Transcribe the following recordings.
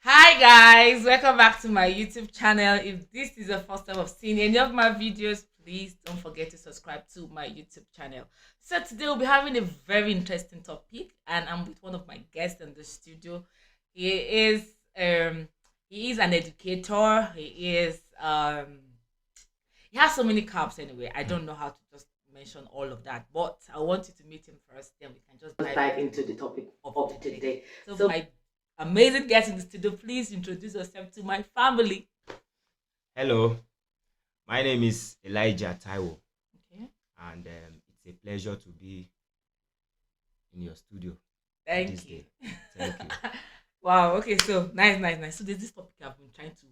Hi guys, welcome back to my YouTube channel. If this is the first time of seeing any of my videos, please don't forget to subscribe to my YouTube channel. So today we'll be having a very interesting topic, and I'm with one of my guests in the studio. He is um he is an educator. He has so many caps anyway. I don't know how to just mention all of that, but I want you to meet him first, then we can just dive into the topic of today. So my amazing guest in the studio, please introduce yourself to my family. Hello, my name is Elijah Taiwo, Okay. and it's a pleasure to be in your studio this Thank you. day. Thank you. Wow. Okay. So nice. So there's this topic I've been trying to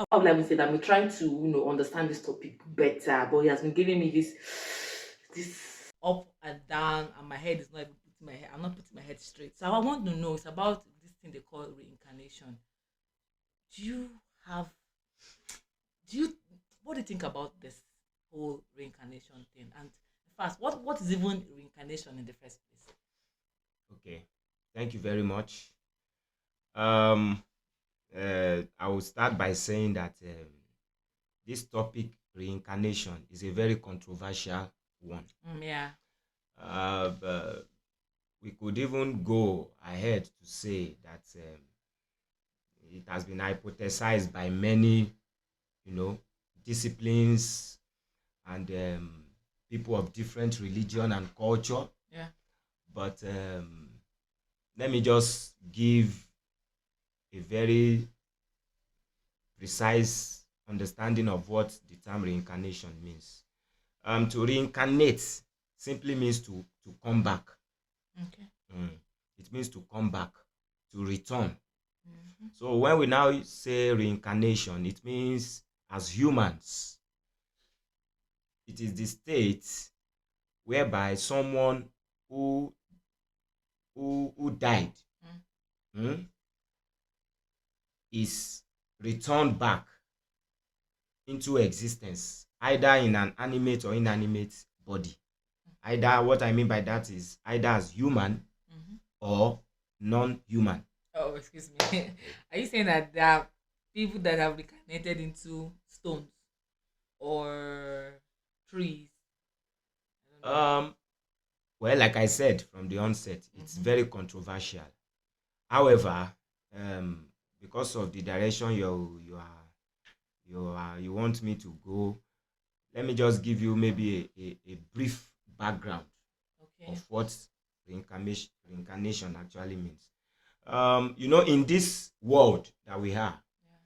how would I say that I'm trying to understand this topic better, but he has been giving me this up and down, and my head is not even putting my head. I'm not putting my head straight. So I want to know it's about this thing they call reincarnation. Do you have do you what do you think about this whole reincarnation thing? And first, what is even reincarnation in the first place? Okay, thank you very much. Um, I will start by saying that this topic, reincarnation, is a very controversial one. Yeah. But we could even go ahead to say that it has been hypothesized by many, you know, disciplines and people of different religion and culture. Yeah. But let me just give a very precise understanding of what the term reincarnation means. To reincarnate simply means to come back. Okay. Mm. It means to come back, to return. Mm-hmm. So when we now say reincarnation, it means as humans, it is the state whereby someone who who died mm, is returned back into existence, either in an animate or inanimate body. Either what I mean by that is either as human Mm-hmm. or non-human. Oh, excuse me. Are you saying that there are people that have reincarnated into stones or trees? I don't know. Um, well, like I said from the onset, it's Mm-hmm. very controversial. However, um, because of the direction you want me to go, let me just give you maybe a brief background Okay. of what reincarnation actually means. In this world that we are, Yeah.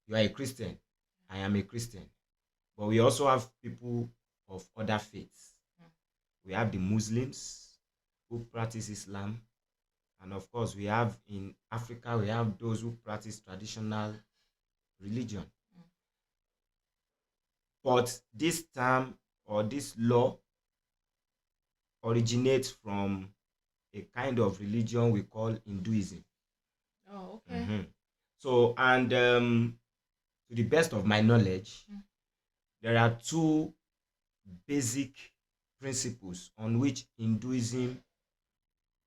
you are a Christian, I am a Christian, but we also have people of other faiths. Mm. We have the Muslims who practice Islam, and of course, we have in Africa, we have those who practice traditional religion. Mm. But this term or this law originates from a kind of religion we call Hinduism. Oh, okay. Mhm. So, and to the best of my knowledge, Mm. there are two basic principles on which Hinduism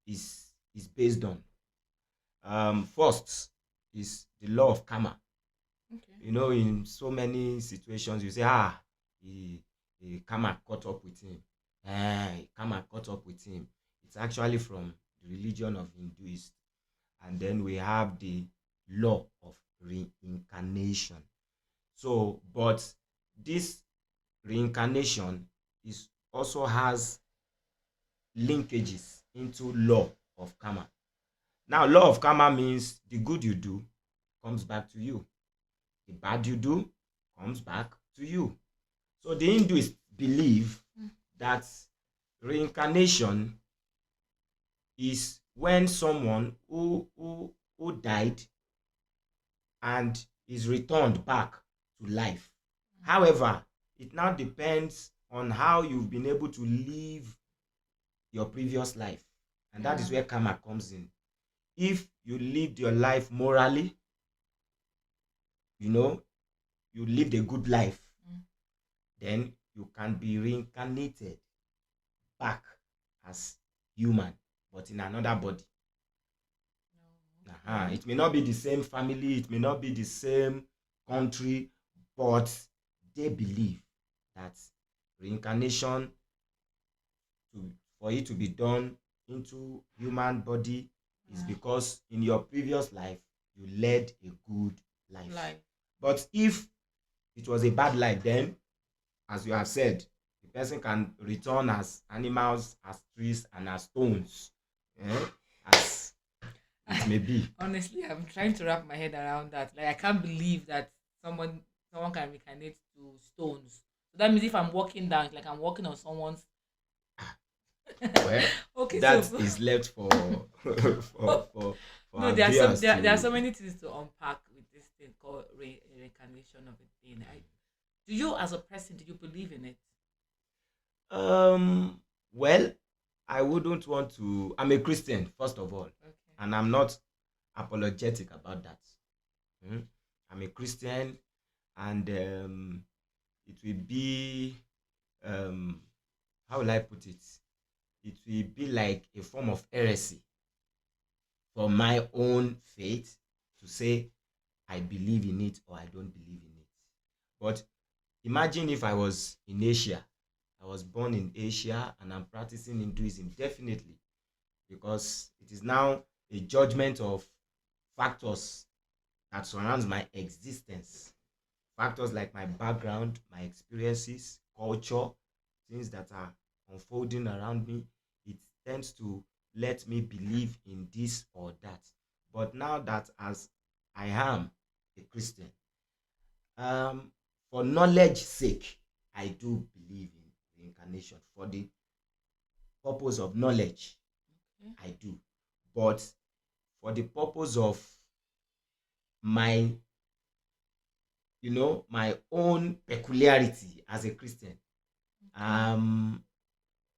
is based on. First is the law of karma. Okay. In so many situations, you say, he, karma caught up with him. Karma caught up with him. It's actually from the religion of Hinduism. And then we have the law of reincarnation. So, but this reincarnation is also has linkages into law of karma. Now, law of karma means the good you do comes back to you. The bad you do comes back to you. So the Hindus believe Mm. that reincarnation is when someone who died and is returned back to life. However, it now depends on how you've been able to live your previous life. And that Yeah. is where karma comes in. If you lived your life morally, you know, you lived a good life, Mm. then you can be reincarnated back as human, but in another body. Mm-hmm. It may not be the same family, it may not be the same country, but they believe that reincarnation, to for it to be done into human body, is Mm. because in your previous life you led a good life. Life. But if it was a bad life, then, as you have said, the person can return as animals, as trees, and as stones, as it may be. Honestly, I'm trying to wrap my head around that. Like I can't believe that someone can reincarnate to stones. So that means if I'm walking down, like I'm walking on someone's. Well, Okay, so that is left for for no, our there are some viewers there are so to. many things to unpack with this thing called reincarnation of a thing. Do you, as a person, do you believe in it? Well, I wouldn't want to. I'm a Christian, first of all, Okay. and I'm not apologetic about that. Hmm? I'm a Christian, and it will be, um, how will I put it? It will be like a form of heresy for my own faith to say I believe in it or I don't believe in it. But imagine if I was in Asia. I was born in Asia and I'm practicing Hinduism, definitely, because it is now a judgment of factors that surrounds my existence. Factors like my background, my experiences, culture, things that are unfolding around me. It tends to let me believe in this or that. But now that, as I am a Christian, um, for knowledge sake, I do believe in reincarnation. For the purpose of knowledge, Okay. I do. But for the purpose of my, my own peculiarity as a Christian, Okay. um,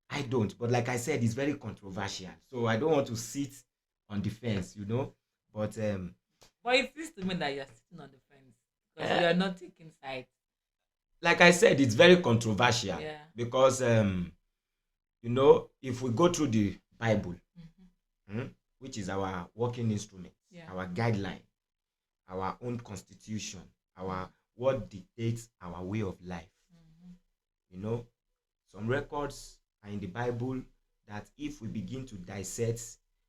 I don't. But like I said, it's very controversial. So I don't want to sit on the fence. But But it seems to me that you're sitting on the fence because eh, you are not taking sides. like I said, it's very controversial Yeah. because if we go through the Bible, Mm-hmm. hmm, which is our working instrument, Yeah. our guideline, our own constitution, Mm-hmm. our what dictates our way of life. Mm-hmm. You know, some records are in the Bible that if we begin to dissect,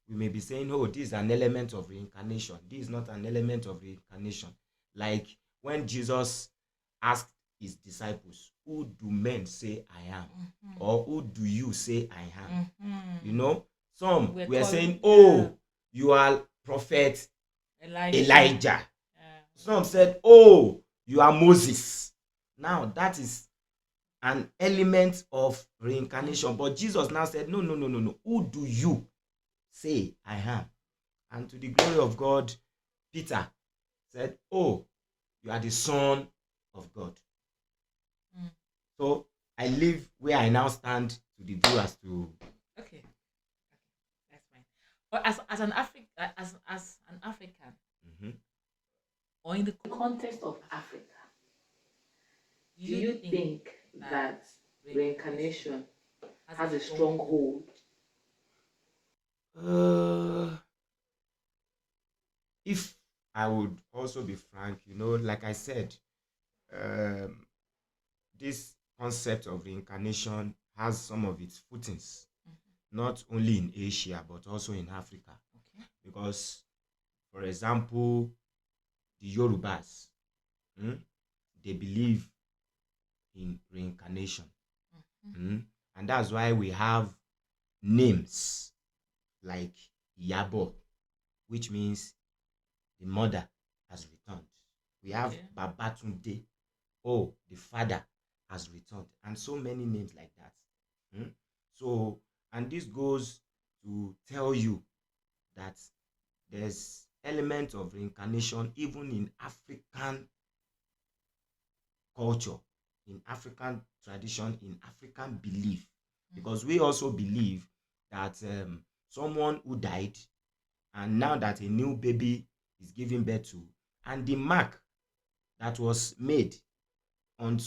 we may be saying, oh, this is an element of reincarnation. This is not an element of reincarnation. Like when Jesus asked his disciples, who do men say I am? Mm-hmm. Or who do you say I am? You Mm-hmm. know, some We're were calling, saying, yeah, oh, you are prophet Elisha. Elijah. Yeah. Some said, oh, you are Moses. Now that is an element of reincarnation. But Jesus now said, no, no, no, no, no. Who do you say I am? And to the glory of God, Peter said, oh, you are the Son of God. Mm. So I leave where I now stand to the viewers to. Okay. Okay. That's fine. But as an African, Mhm. or in the context of Africa, do Do you you think think that that reincarnation reincarnation has a has a strong strong hold? hold? Uh, if I would also be frank, like I said, um, this concept of reincarnation has some of its footings, Mhm. not only in Asia but also in Africa. Okay. Because, for example, the Yorubas, hmm, they believe in reincarnation. Mhm. Hmm, and that's why we have names like Yabo, which means the mother has returned. We have Okay. Babatunde, oh, the father has returned, and so many names like that. Hmm? So, and this goes to tell you that there's element of reincarnation even in African culture, in African tradition, in African belief, Mm. because we also believe that someone who died and now that a new baby is giving birth to, and the mark that was made on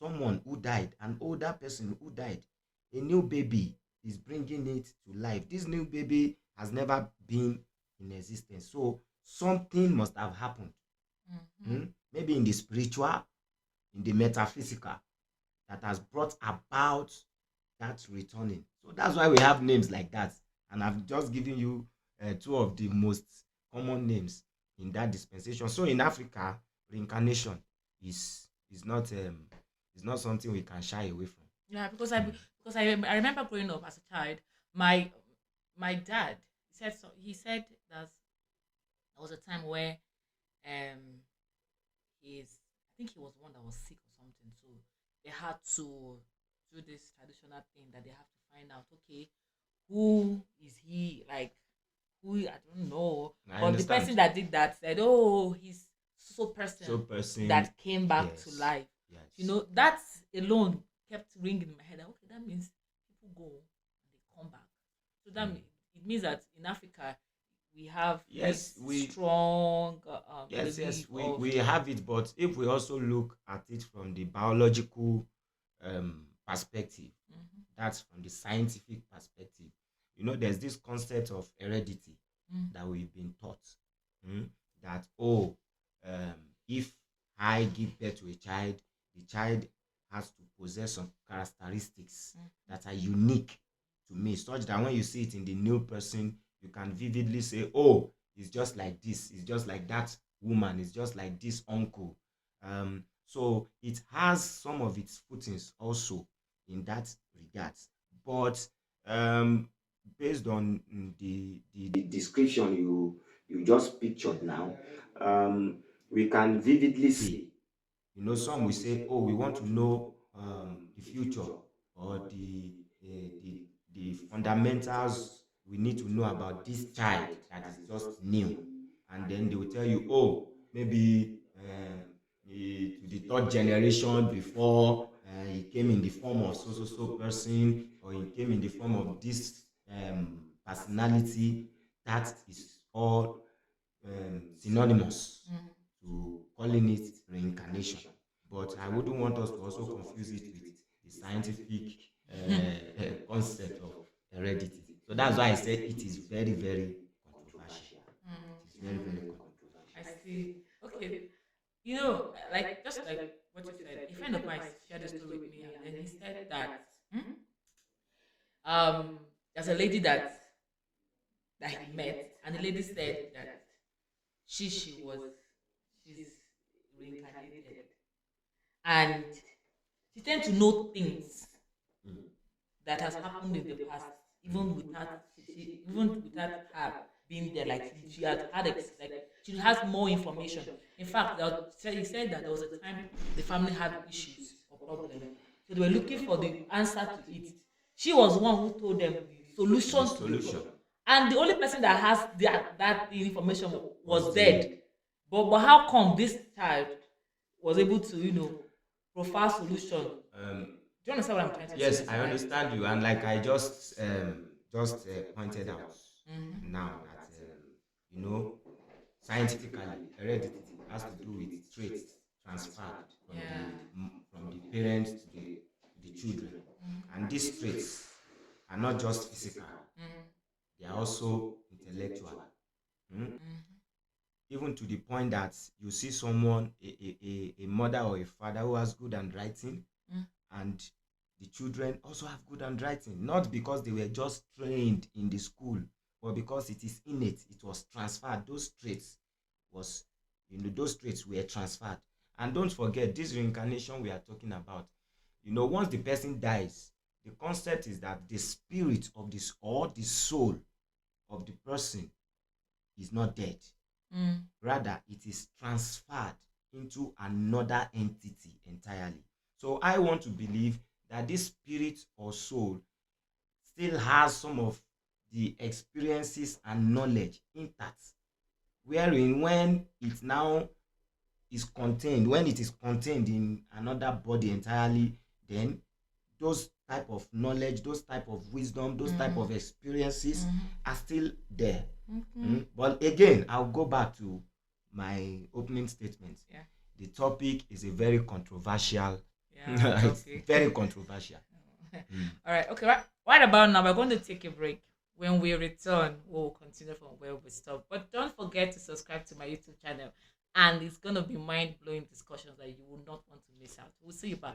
someone who died, an older person who died, a new baby is bringing it to life. This new baby has never been in existence. So something must have happened. Maybe in the spiritual, in the metaphysical, that has brought about that returning. So that's why we have names like that. And I've just given you two of the most common names in that dispensation. So in Africa, reincarnation is not something we can shy away from. Yeah, Mm. because I remember growing up as a child, my my dad he said that there was a time where um he's I think he was one that was sick or something, so they had to do this traditional thing that they have to find out, okay, who is he, like, who, I don't know, I but the person understand. that did that said, oh, he's so person So person, that came back to yes, life. yes. That alone kept ringing in my head. Okay, that means people go and they come back. So Mm. it means that in Africa we have Yes, this strong yes, belief of. we have it, but if we also look at it from the biological perspective, Mhm, that's from the scientific perspective. There's this concept of heredity mm, that we've been taught. mm, that, oh, um, if I give birth to a child, the child has to possess some characteristics mm, that are unique to me, such that when you see it in the new person, you can vividly say, oh, it's just like this, it's just like that woman, it's just like this uncle. So it has some of its footings also in that regards. But um, based on the description you just pictured now, um, we can vividly say, some will say, oh, we want to know the future, or the fundamentals we need to know about this child that is just new. And then they will tell you, oh, maybe to the third generation before, he came in the form of so so so person, or he came in the form of this personality. That is all synonymous mm, to calling it reincarnation. But I wouldn't want us to also confuse it with the scientific concept of heredity. So that's why I said it is very, very controversial. It is very, very I controversial. see. Okay, like just like what you said, a friend of mine shared a story with me, and then he said that hmm, um, there's a lady that he met, and the lady said that she's reincarnated, and she tend to know things Mm. that has happened in the past, even without even without her being there. Like she had like she has more information. In fact, he said that there was a time the family had issues or problem, so they were looking for the answer to it. She was the one who told them the The solution to the solution problem, and the only person that has that information was was dead. dead. But how come this child was able to profile solution? Um, Do you understand what I'm trying to yes, say? I understand you, and like I just pointed out Mm-hmm. now that scientifically heredity has to do with traits transferred from Yeah. the parents to the children, and these traits are not just physical; Mm-hmm. they are also intellectual. mm? Mm-hmm. Even to the point that you see someone, a mother or a father who has good handwriting, and the children also have good handwriting, not because they were just trained in the school, but because it is innate, it was transferred. Was those traits were transferred. And don't forget, this reincarnation we are talking about, once the person dies, the concept is that the spirit of this, or the soul of the person, is not dead. Mm-hmm. Rather, it is transferred into another entity entirely. So I want to believe that this spirit or soul still has some of the experiences and knowledge intact, wherein when it is contained in another body entirely, then those type of knowledge, those type of wisdom, those type Mm-hmm. of experiences are still there. Mm-hmm. But again, I'll go back to my opening statement. Yeah. The topic is a very controversial. Yeah. It's Topic. very controversial. Mm. All right. Okay. Right about now, we're going to take a break. When we return, we'll continue from where we stop. But don't forget to subscribe to my YouTube channel. And it's gonna be mind blowing discussions that you will not want to miss out. We'll see you back.